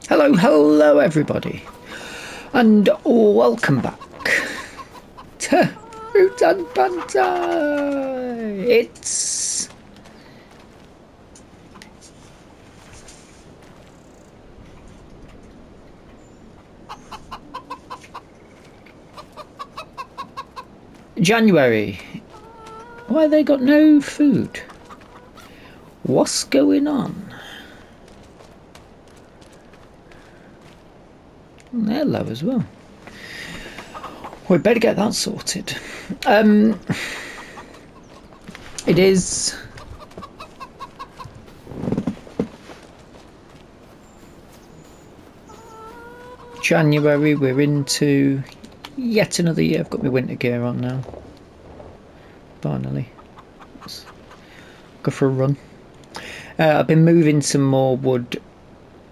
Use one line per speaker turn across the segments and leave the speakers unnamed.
Hello everybody, and welcome back to Hutan Pantai. It's January. Why they got no food? What's going on? And they're low as well. We better get that sorted. It is January. We're into yet another year. I've got my winter gear on now. Finally, let's go for a run. I've been moving some more wood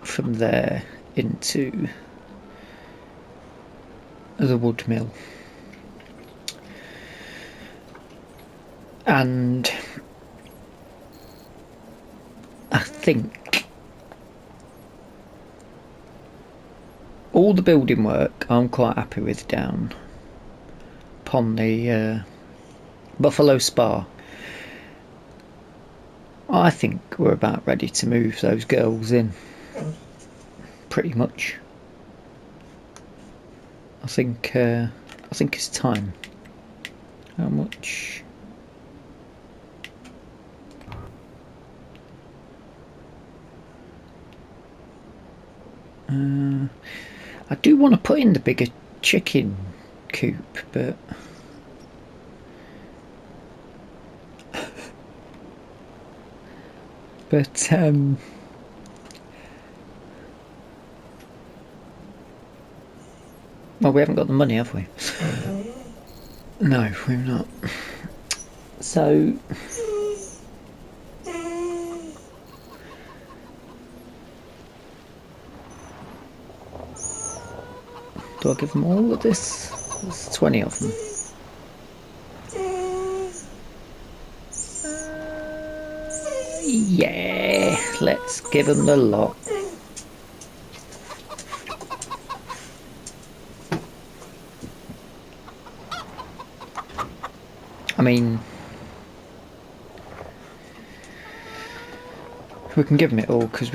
from there into the wood mill, and I think all the building work I'm quite happy with down upon the Buffalo Spa. I think we're about ready to move those girls in, pretty much. I think it's time. How much? I do want to put in the bigger chicken coop, but well, we haven't got the money, have we? No, we've not. So do I give them all of this? There's 20 of them. Yeah, let's give them the lot. I mean, we can give them it all because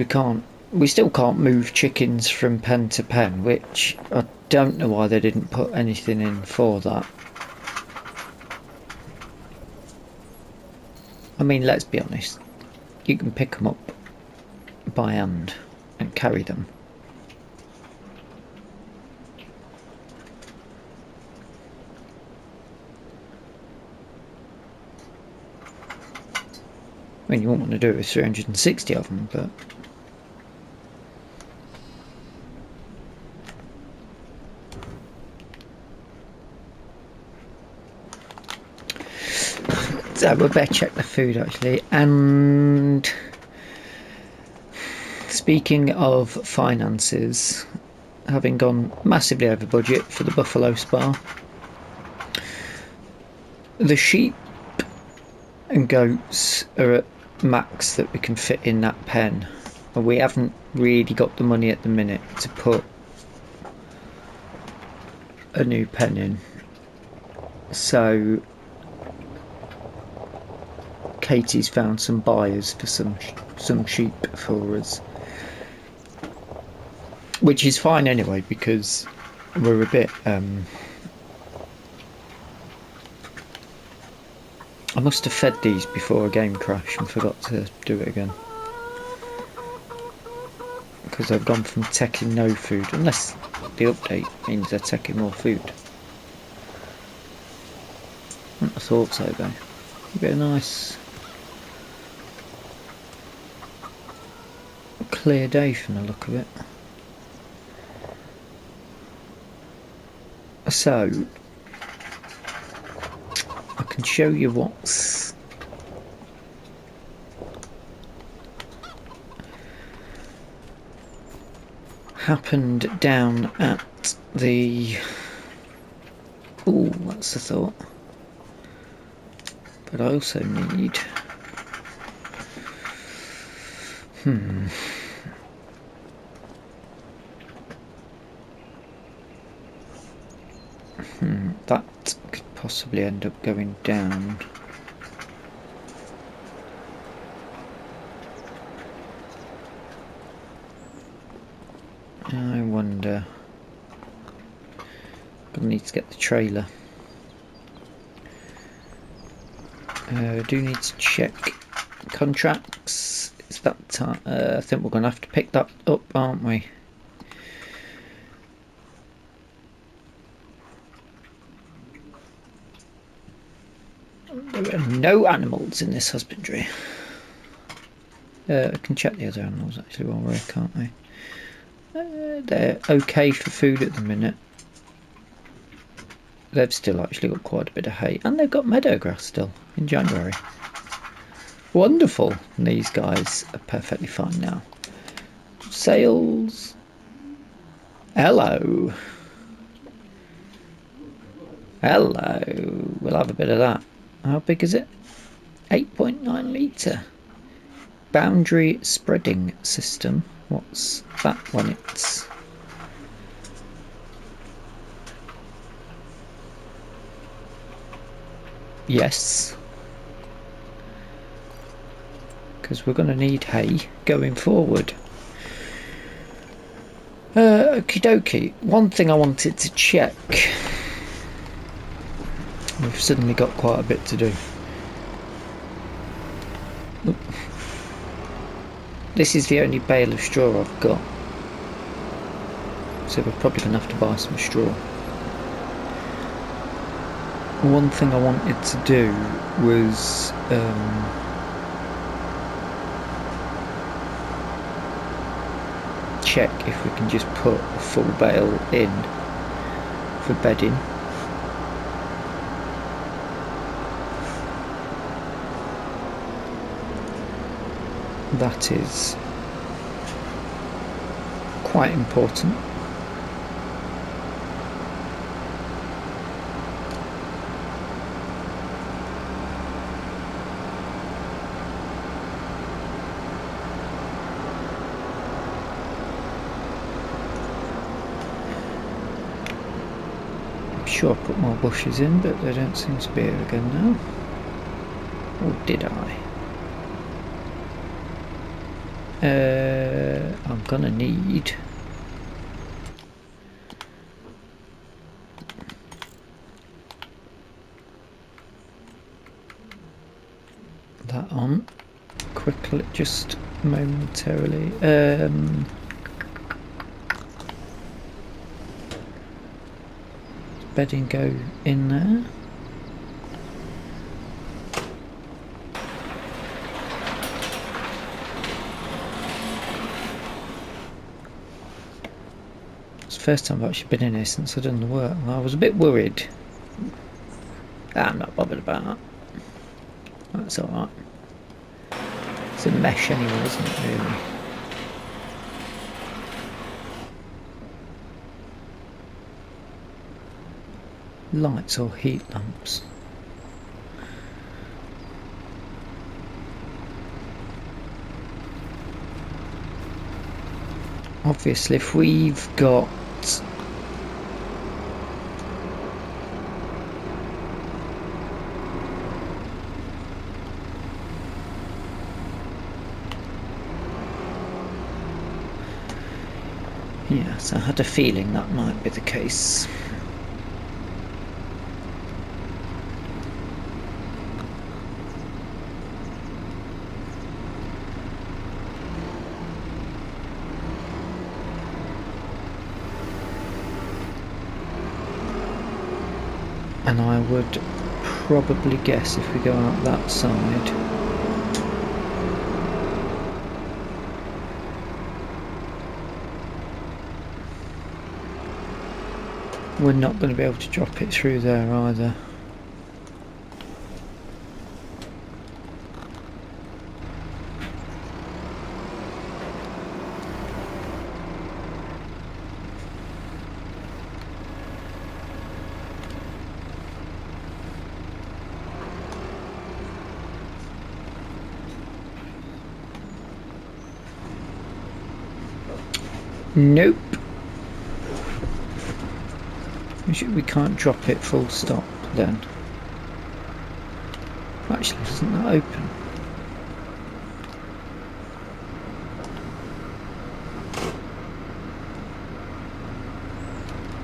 we still can't move chickens from pen to pen, which I don't know why they didn't put anything in for that. I mean, let's be honest, you can pick them up by hand and carry them. I mean, you won't want to do it with 360 of them, but so we better check the food actually. And speaking of finances, having gone massively over budget for the Buffalo Spa, the sheep and goats are at max that we can fit in that pen, and we haven't really got the money at the minute to put a new pen in. So Katie's found some buyers for some sheep for us, which is fine anyway, because we're a bit I must have fed these before a game crash and forgot to do it again, because they've gone from taking no food, unless the update means they're taking more food. I thought so though. A bit of nice clear day from the look of it. So I can show you what's happened down at the... Ooh, that's the thought. But I also need That could possibly end up going down. I wonder. Gonna need to get the trailer. Do need to check contracts. Is that time? I think we're gonna have to pick that up, aren't we? There are no animals in this husbandry. I can check the other animals actually while we're here, can't we? They're okay for food at the minute. They've still actually got quite a bit of hay, and they've got meadow grass still in January. Wonderful. And these guys are perfectly fine now. Sales. Hello. Hello. We'll have a bit of that. How big is it? 8.9 litre. Boundary spreading system. What's that one? It's yes, because we're going to need hay going forward. Okie dokie. One thing I wanted to check. We've suddenly got quite a bit to do. Oop. This is the only bale of straw I've got, so we're probably going to have to buy some straw. One thing I wanted to do was check if we can just put a full bale in for bedding. That is quite important. I'm sure I put more bushes in, but they don't seem to be here again now. Or did I? I'm gonna need that on quickly, just momentarily. Bedding go in there. First time I've actually been in here since I've done the work. I was a bit worried. I'm not bothered about that. That's alright. It's a mesh anyway, isn't it, really? Lights or heat lamps? Obviously, if we've got yes, I had a feeling that might be the case. And I would probably guess if we go out that side, we're not going to be able to drop it through there either. Nope. We can't drop it full stop then. Actually, isn't that open?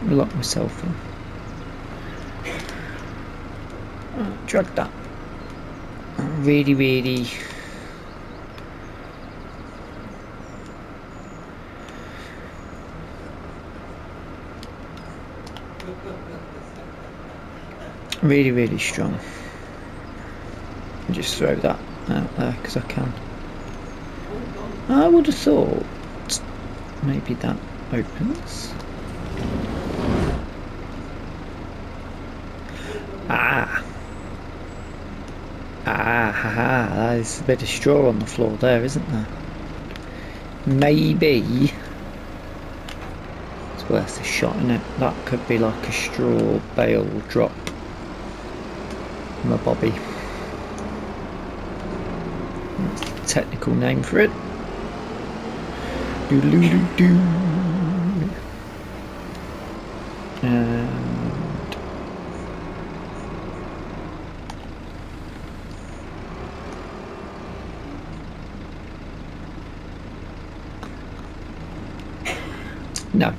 I'll lock myself in. Drag that. Really, really. Really, really strong. Just throw that out there because I can. I would have thought maybe that opens. There's a bit of straw on the floor there, isn't there? Maybe it's worth a shot, innit? That could be like a straw bale drop from a bobby. That's the technical name for it. Doo-doo-doo-doo. No.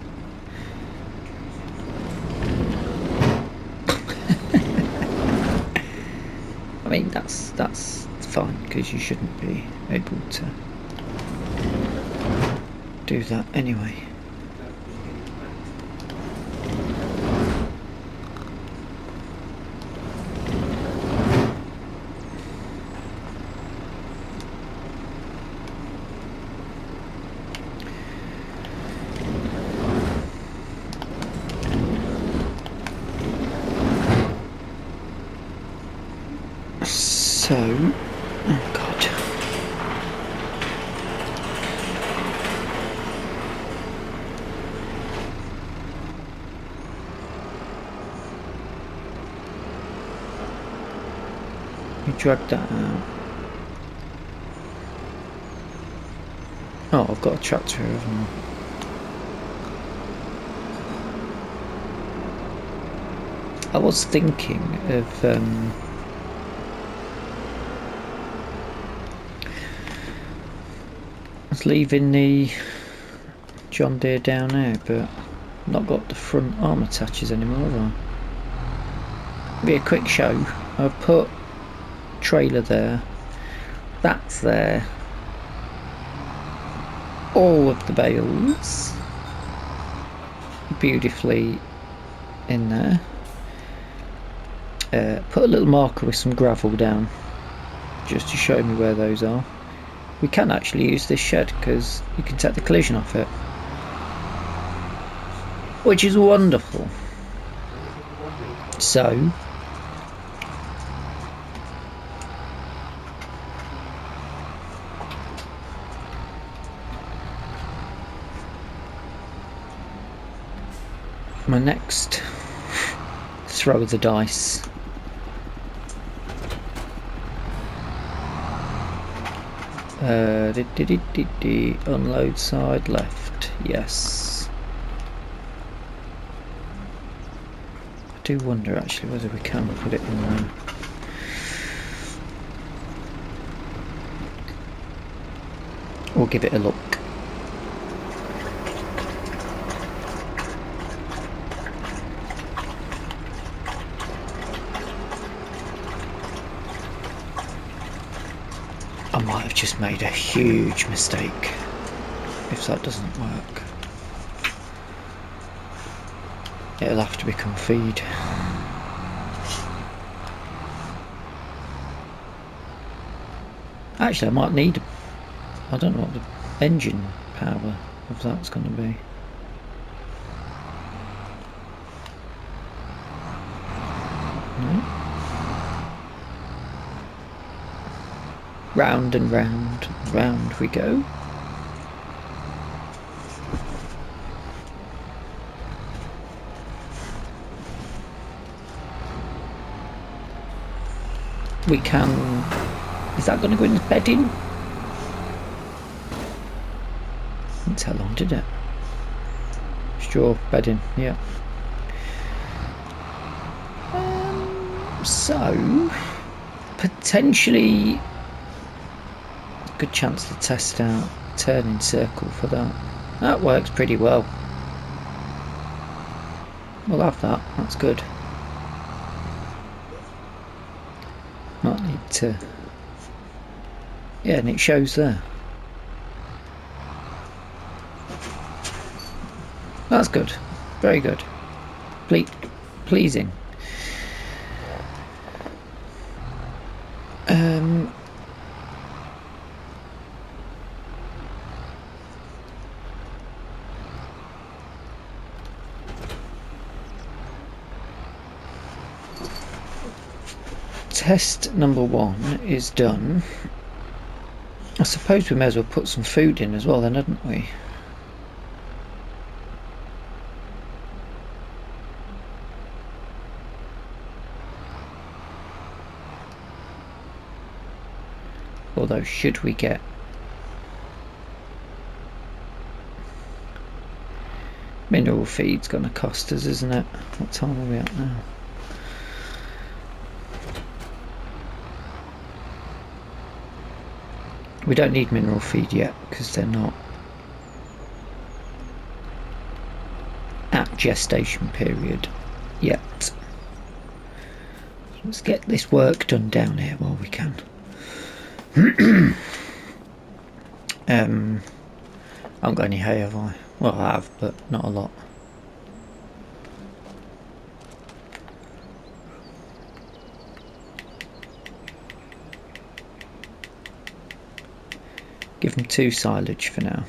I mean that's fine because you shouldn't be able to do that anyway. So, oh God. You drag that out. Oh, I've got a tractor here, haven't I? I was thinking of leaving the John Deere down there, but I've not got the front arm attaches anymore, have I? Be a quick show. I've put trailer there, that's there, all of the bales beautifully in there. Put a little marker with some gravel down just to show me where those are. We can actually use this shed because you can take the collision off it, which is wonderful. So my next throw of the dice unload side left, yes. I do wonder actually whether we can put it in there. Or give it a look. I might have just made a huge mistake if that doesn't work. It'll have to become feed. Actually, I might need, I don't know what the engine power of that's going to be. No. Round and round, round we go. We can... Is that going to go in the bedding? That's how long did it? straw bedding, yeah. So potentially good chance to test out turning circle for that. That works pretty well. We'll have that, that's good. Might need to, yeah, and it shows there. That's good, very good. Pleasing. Test number 1 is done. I suppose we may as well put some food in as well then, hadn't we? Although, should we get mineral feed's going to cost us, isn't it? What time are we at now? We don't need mineral feed yet because they're not at gestation period yet. Let's get this work done down here while we can. I haven't got any hay, have I? Well, I have, but not a lot. Give them 2 silage for now.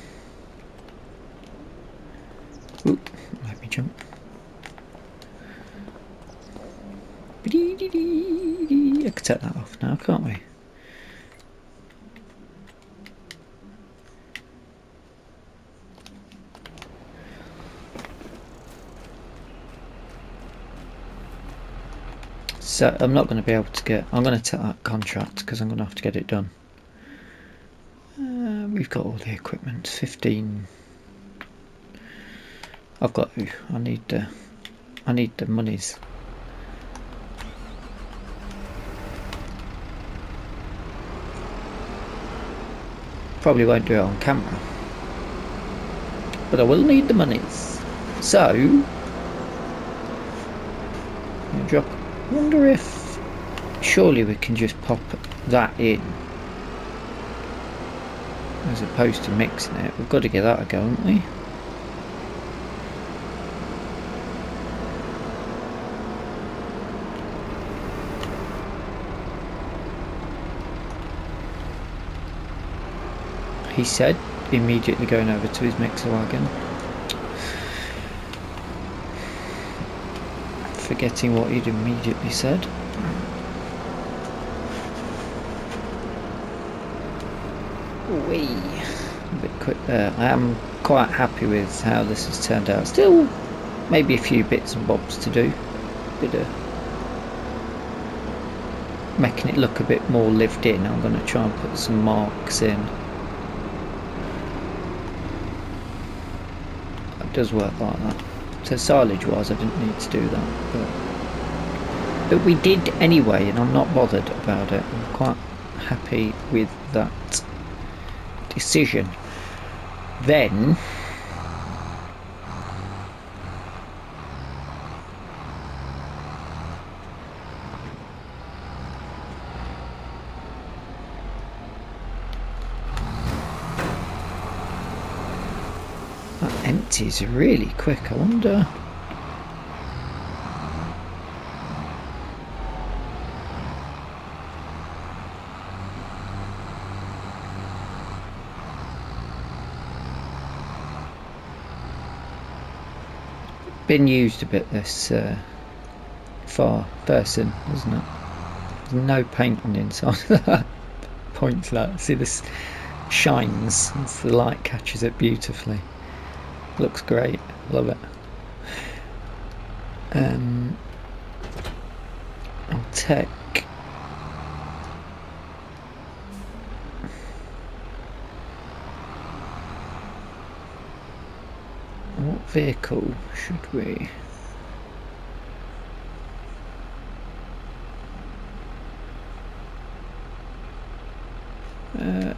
Oop, let me jump. I can take that off now, can't we? So I'm not going to be able to get, I'm going to take that contract because I'm going to have to get it done. We've got all the equipment, 15. I've got, I need the monies. Probably won't do it on camera, but I will need the monies. So, drop. I wonder if, surely we can just pop that in as opposed to mixing it. We've got to give that a go, haven't we? He said, immediately going over to his mixer wagon. Forgetting what he'd immediately said. Wee. A bit quick there. I am quite happy with how this has turned out. Still maybe a few bits and bobs to do. Bit of making it look a bit more lived in. I'm going to try and put some marks in. It does work like that. So silage wise I didn't need to do that, but we did anyway, and I'm not bothered about it. I'm quite happy with that decision. Then that empties really quick. I wonder. Been used a bit, this far person, isn't it? There's no paint on the inside of that. Points that. See, this shines as the light catches it beautifully. Looks great. Love it. I'll take vehicle should we?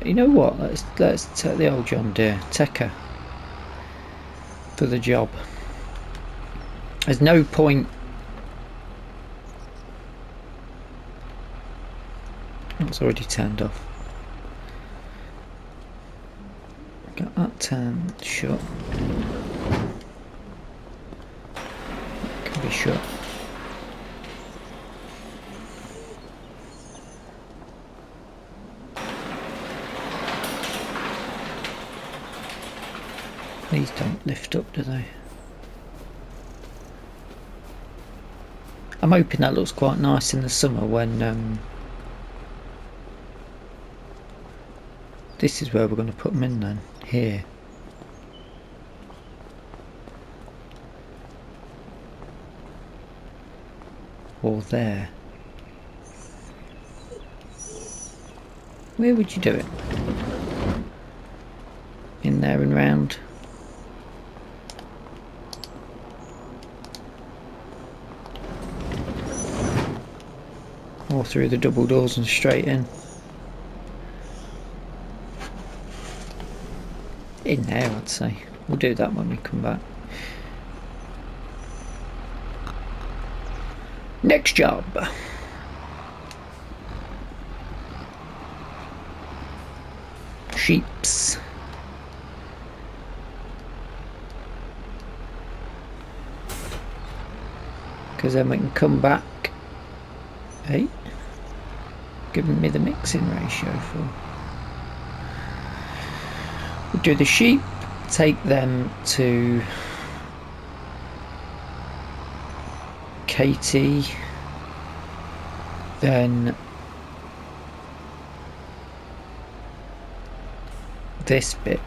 You know what? Let's take the old John Deere. Take her for the job. There's no point. It's already turned off. Got that turned shut. That can be shut. These don't lift up, do they? I'm hoping that looks quite nice in the summer when this is where we're going to put them in then, here. Or there. Where would you do it? In there and round? Or through the double doors and straight in? In there, I'd say. We'll do that when we come back. Next job. Sheeps. Because then we can come back. Hey, giving me the mixing ratio for. We'll do the sheep, take them to Katie, then this bit.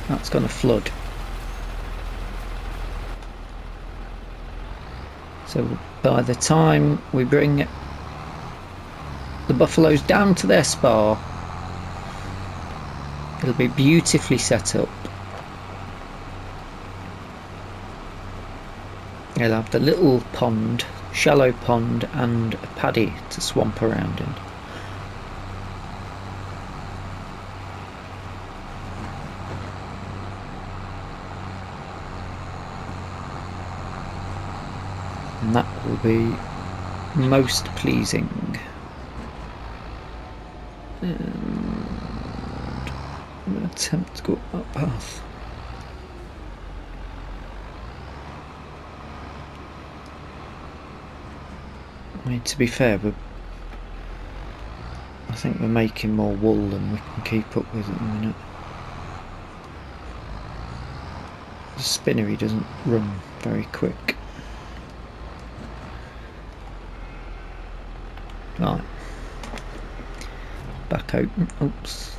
That's going to flood. So by the time we bring the buffaloes down to their spa, it'll be beautifully set up. They'll have the little pond, shallow pond, and a paddy to swamp around in. And that will be most pleasing. And I'm going to attempt to go up that path. I mean, to be fair, I think we're making more wool than we can keep up with at the minute. The spinnery doesn't run very quick. Right, back open. Oops.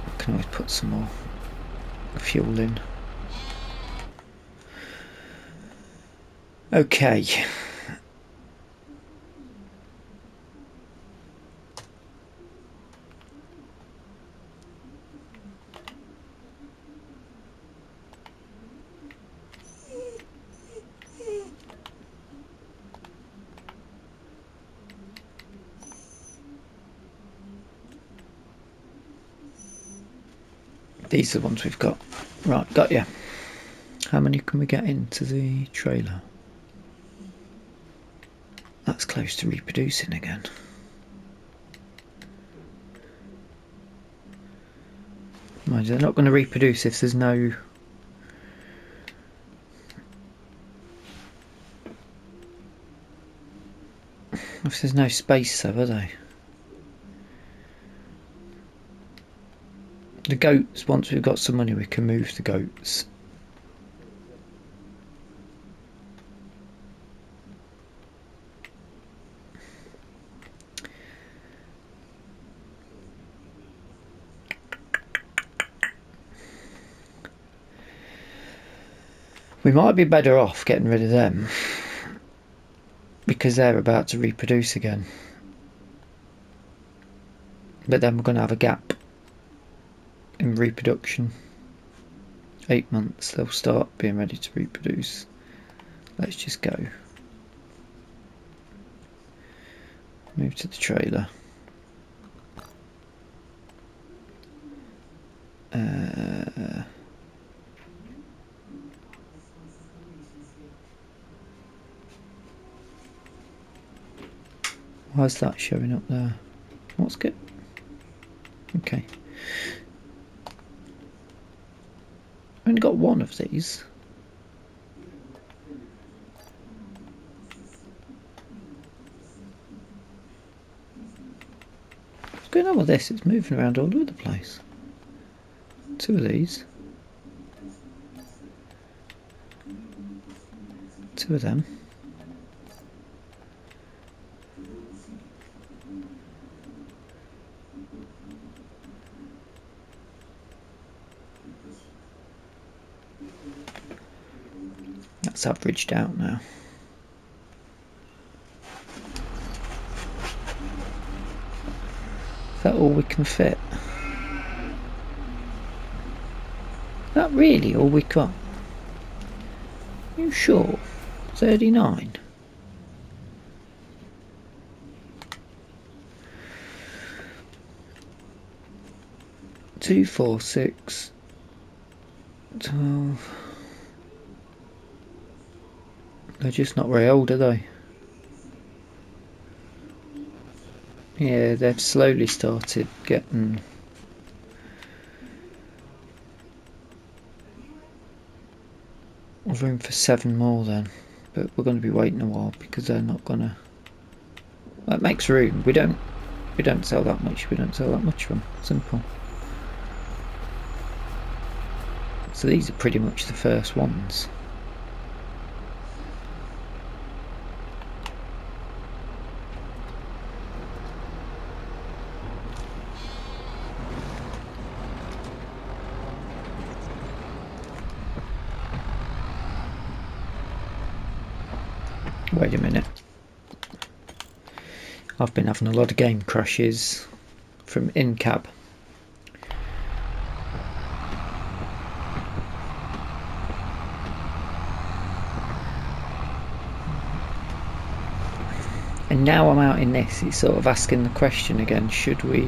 I can always put some more fuel in. Okay. These are the ones we've got. Right, got ya. How many can we get into the trailer? That's close to reproducing again. Mind you, they're not going to reproduce if there's no... if there's no space though, are they? The goats, once we've got some money, we can move the goats. We might be better off getting rid of them because they're about to reproduce again. But then we're going to have a gap in reproduction. 8 months, they'll start being ready to reproduce. Let's just go. Move to the trailer. Why is that showing up there? What's good? Okay. I've only got one of these. What's going on with this? It's moving around all over the place. 2 of these. 2 of them. That's averaged out now. Is that all we can fit? Is that really all we got? Are you sure? 39? Two, 4, 6, 12. They're just not very old, are they? Yeah, they've slowly started getting... room for 7 more then, but we're going to be waiting a while because they're not going to... That makes room. We don't sell that much. We don't sell that much from. Simple. So these are pretty much the first ones. Wait a minute. I've been having a lot of game crashes from in-cab. And now I'm out in this, it's sort of asking the question again, should we...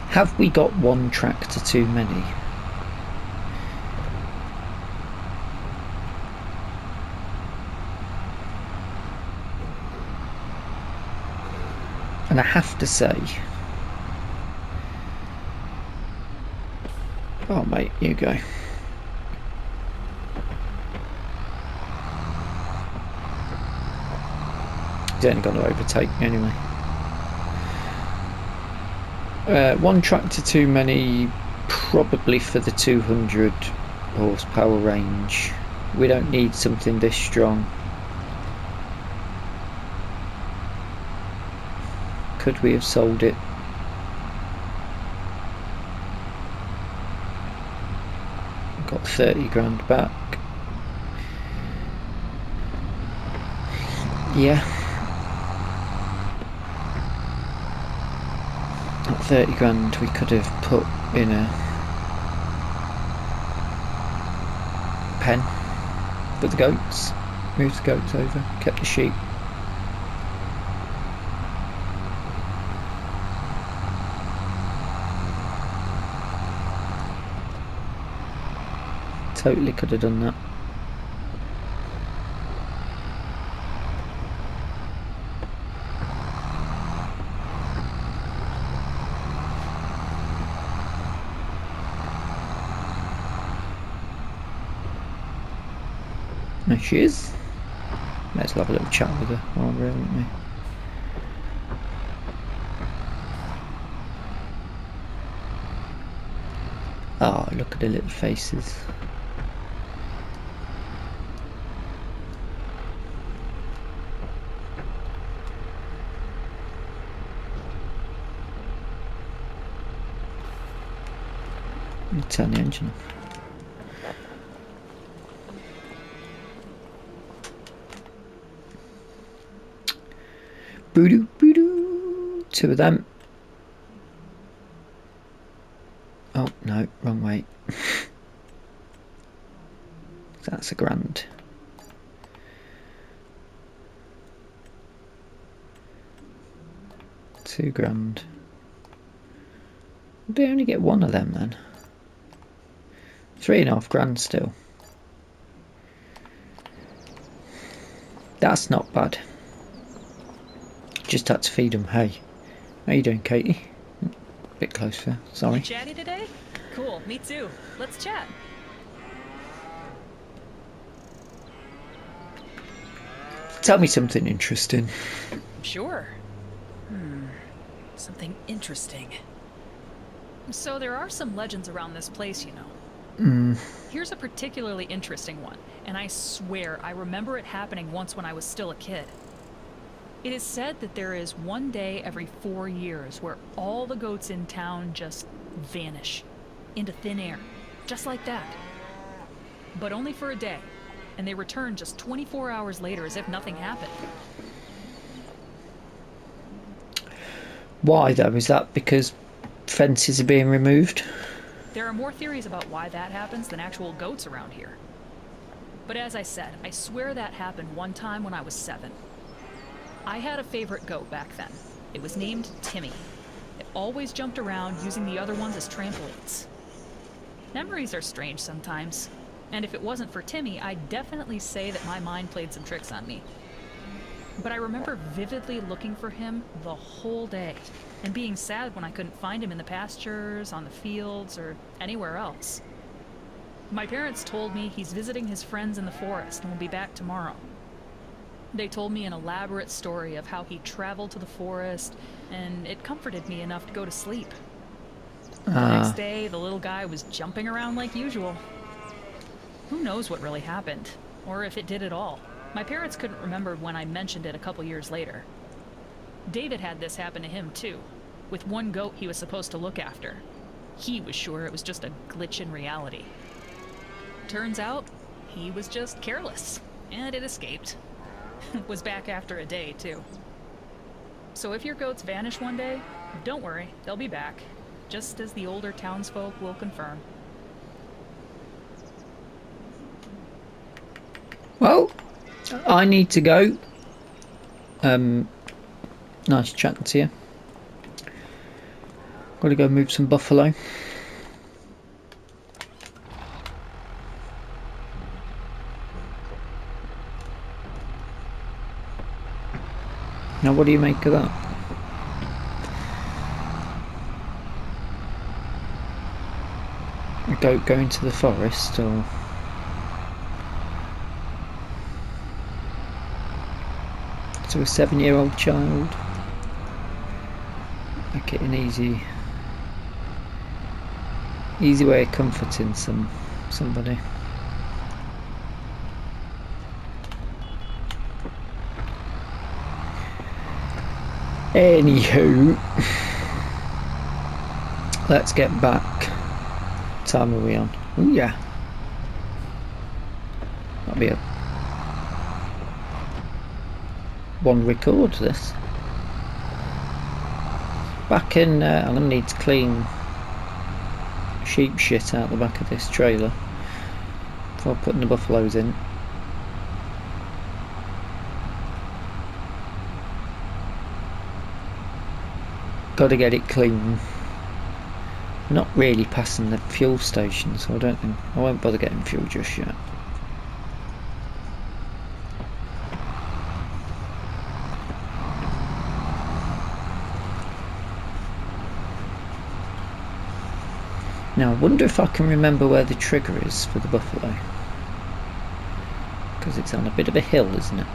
Have we got one tractor too many? And I have to say... Oh mate, you go. He's only going to overtake me anyway. One tractor too many, probably for the 200 horsepower range. We don't need something this strong. Could we have sold it? Got 30 grand back. Yeah. That 30 grand we could have put in a pen for the goats. Moved the goats over, kept the sheep. Totally could have done that. There she is. Let's have a little chat with her while we're here, won't we? Oh, look at the little faces. Let me turn the engine off. Boo-doo, boo-doo. 2 of them. Oh, no, wrong way. That's a grand. £2,000. They only get 1 of them then. 3.5 grand still. That's not bad. Just had to feed them hay. How you doing, Katie? Bit closer, sorry.
You chatty today? Cool, me too. Let's chat.
Tell me something interesting.
Sure. Something interesting. So there are some legends around this place, you know. Here's a particularly interesting one, and I swear I remember it happening once when I was still a kid. It is said that there is one day every 4 years where all the goats in town just vanish into thin air, just like that. But only for a day, and they return just 24 hours later as if nothing happened.
Why though? Is that because fences are being removed?
There are more theories about why that happens than actual goats around here. But as I said, I swear that happened one time when I was 7. I had a favorite goat back then. It was named Timmy. It always jumped around, using the other ones as trampolines. Memories are strange sometimes, and if it wasn't for Timmy, I'd definitely say that my mind played some tricks on me. But I remember vividly looking for him the whole day, and being sad when I couldn't find him in the pastures, on the fields, or anywhere else. My parents told me he's visiting his friends in the forest and will be back tomorrow. They told me an elaborate story of how he traveled to the forest, and it comforted me enough to go to sleep. The next day, the little guy was jumping around like usual. Who knows what really happened, or if it did at all. My parents couldn't remember when I mentioned it a couple years later. David had this happen to him too, with one goat he was supposed to look after. He was sure it was just a glitch in reality. Turns out, he was just careless, and it escaped. Was back after a day too. So if your goats vanish one day, don't worry, they'll be back, just as the older townsfolk will confirm.
Well, I need to go. Nice chatting to you. Got to go move some buffalo. Now, what do you make of that? A goat going to the forest, or? To a 7-year-old child. Make it an easy way of comforting somebody. Anywho, let's get back. What time are we on? Oh yeah, that'll be a one record this. Back in, I'm going to need to clean sheep shit out the back of this trailer before putting the buffaloes in. Got to get it clean. I'm not really passing the fuel station, so I won't bother getting fuel just yet. Now I wonder if I can remember where the trigger is for the buffalo, because it's on a bit of a hill, isn't it?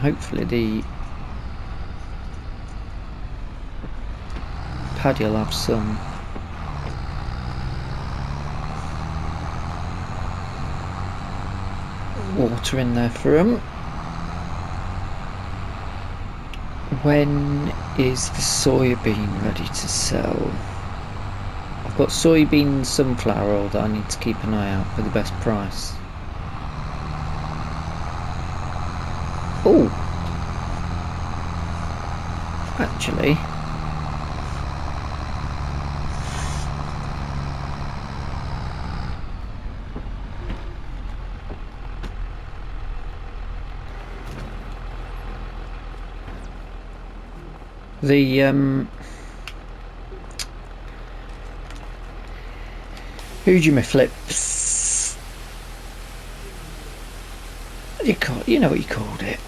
Hopefully the paddy will have some water in there for him. When is the soybean ready to sell? got soybean, sunflower oil that I need to keep an eye out for the best price. Oh, actually, the Flips. You know what you called it.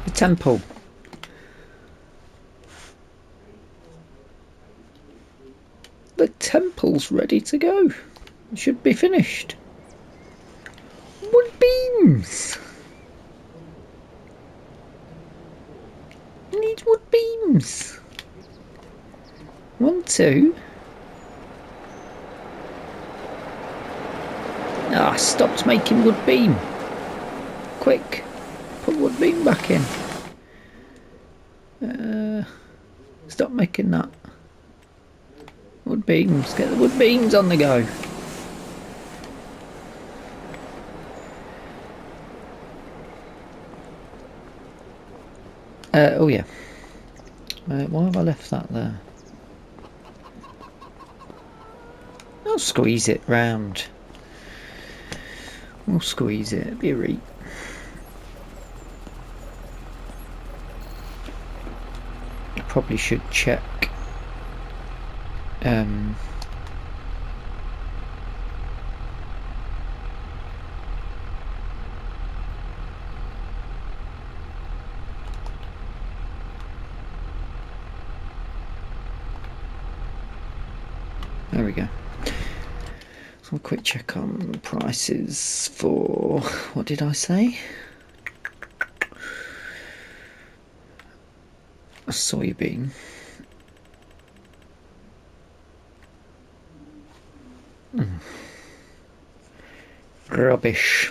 The temple. The temple's ready to go. It should be finished. Wood beams. Need wood beams. 1, 2. Ah, stopped making wood beam. Quick, put wood beam back in. Stop making that. Wood beams, get the wood beams on the go. Oh yeah. Why have I left that there? I'll squeeze it round. We'll squeeze it, it'll be a reat. I probably should check. There we go. So a quick check on prices for, what did I say? A soybean. Rubbish.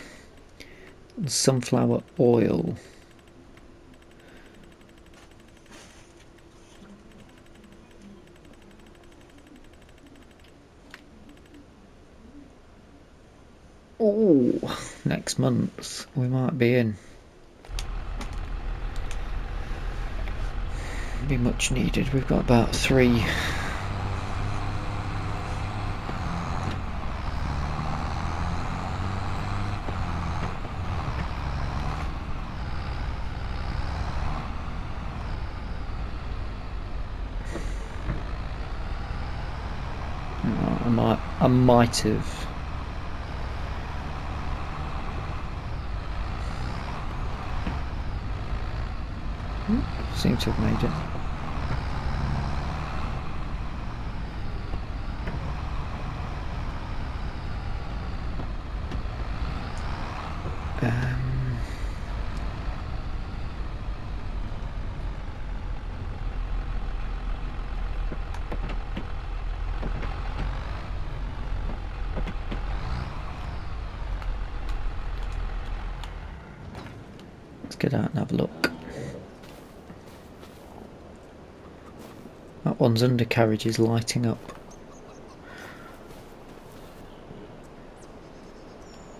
And sunflower oil. Oh, next month we might be in. Be much needed. We've got about 3. I might have. Seem to have made it. Let's get out and have a look. That one's undercarriage is lighting up.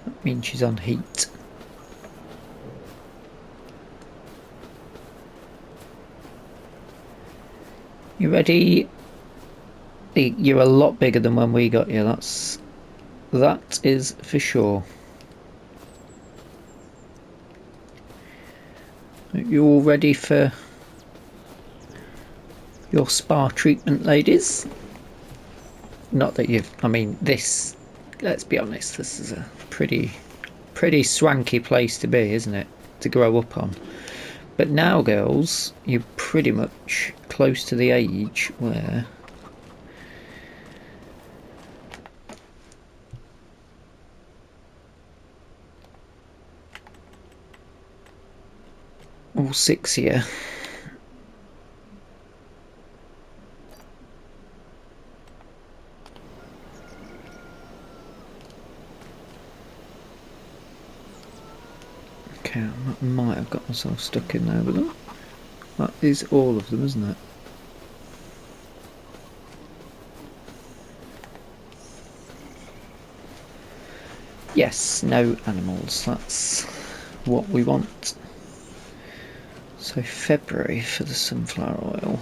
That means she's on heat. You ready? You're a lot bigger than when we got you. That is for sure. You all ready for your spa treatment, ladies? Not that you've, I mean, this, let's be honest, this is a pretty swanky place to be, isn't it? To grow up on. But now, girls, you're pretty much close to the age where all 6 here. Okay, I might have got myself stuck in there with them. That is all of them, isn't it? Yes, no animals, that's what we want. So February for the sunflower oil.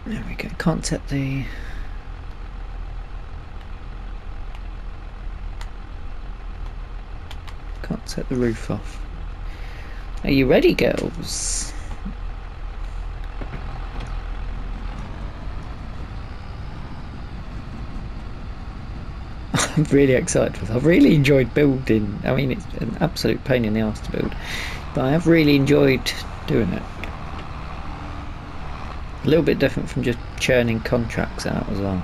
There we go, can't take the... Can't take the roof off. Are you ready, girls? I'm really excited for this. I've really enjoyed building. I mean, it's an absolute pain in the arse to build, but I have really enjoyed doing it. A little bit different from just churning contracts out as well.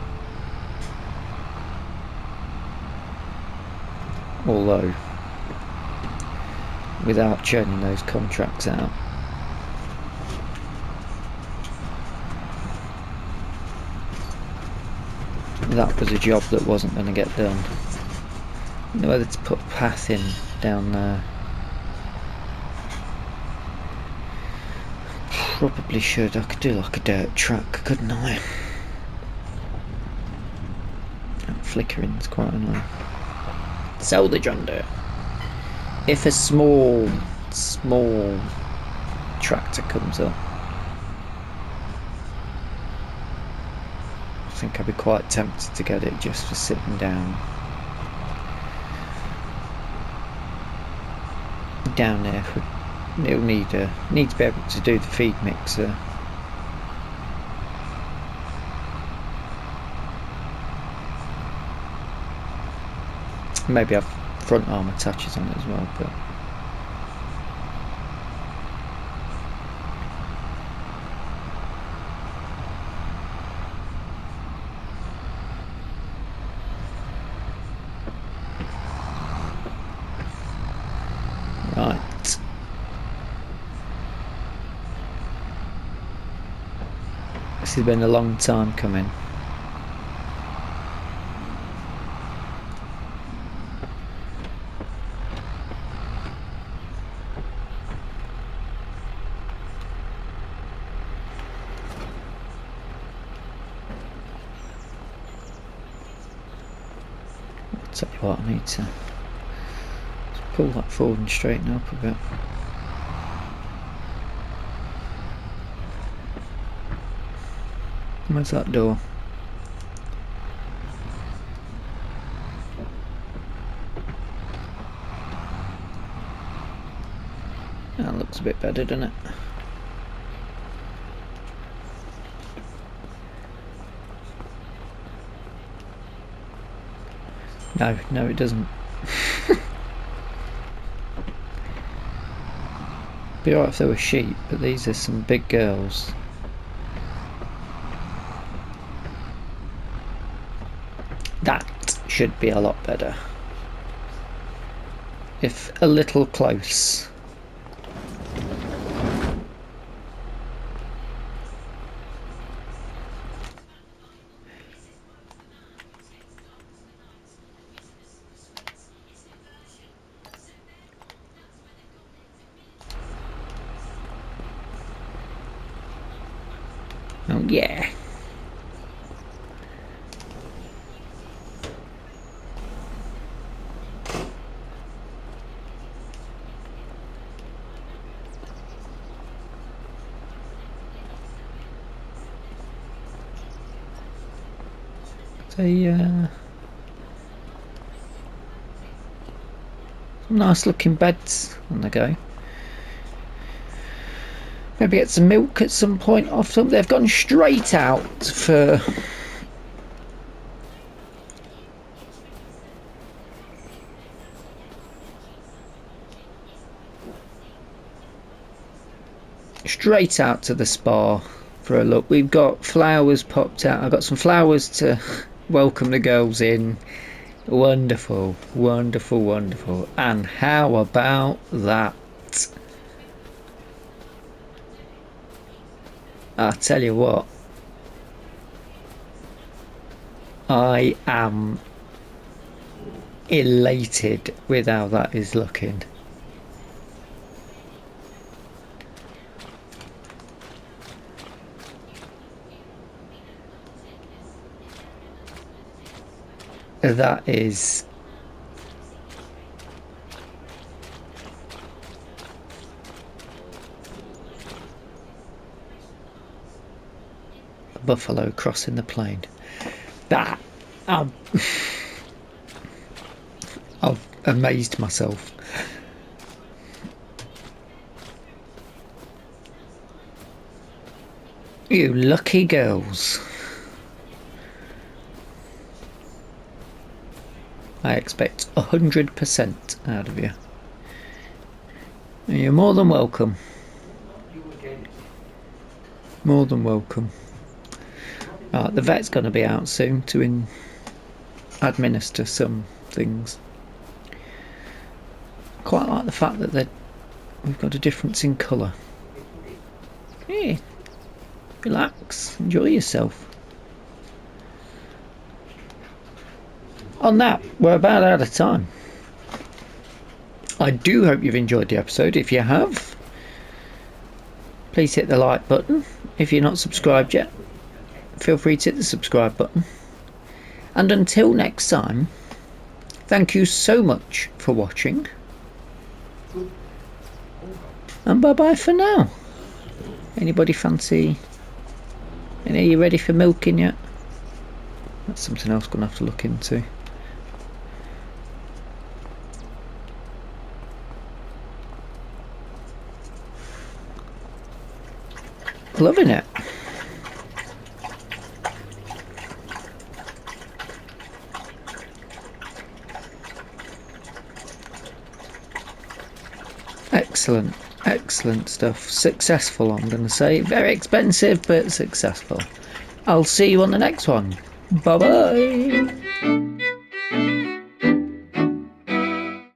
Although, without churning those contracts out, that was a job that wasn't going to get done. I don't know whether to put a path in down there. Probably should. I could do like a dirt track, couldn't I? That flickering's quite annoying. Sell the John Deere. If a small tractor comes up, I think I'd be quite tempted to get it just for sitting down there. It'll need to be able to do the feed mixer. Maybe have front arm attaches on it as well, but right. This has been a long time coming. I'll tell you what, I need to pull that forward and straighten up a bit. Where's that door? That looks a bit better, doesn't it? No, it doesn't. Be alright if there were sheep, but these are some big girls. That should be a lot better. If a little close. Oh yeah. Some nice looking beds on the go. Maybe get some milk at some point off them. They've gone straight out for straight out to the spa for a look. We've got flowers popped out. I've got some flowers to welcome the girls in. Wonderful, wonderful, wonderful. And how about that? I tell you what, I am elated with how that is looking. That is a buffalo crossing the plain. That I've amazed myself. You lucky girls. I expect 100% out of you. You're more than welcome. More than welcome. Right, the vet's going to be out soon to administer some things. Quite like the fact that we've got a difference in colour. Yeah, relax, enjoy yourself. On that, we're about out of time. I do hope you've enjoyed the episode. If you have, please hit the like button. If you're not subscribed yet, feel free to hit the subscribe button. And until next time, thank you so much for watching. And bye bye for now. Anybody fancy? Are you ready for milking yet? That's something else I'm going to have to look into. Loving it. Excellent, excellent stuff. Successful, I'm going to say. Very expensive, but successful. I'll see you on the next one. Bye bye.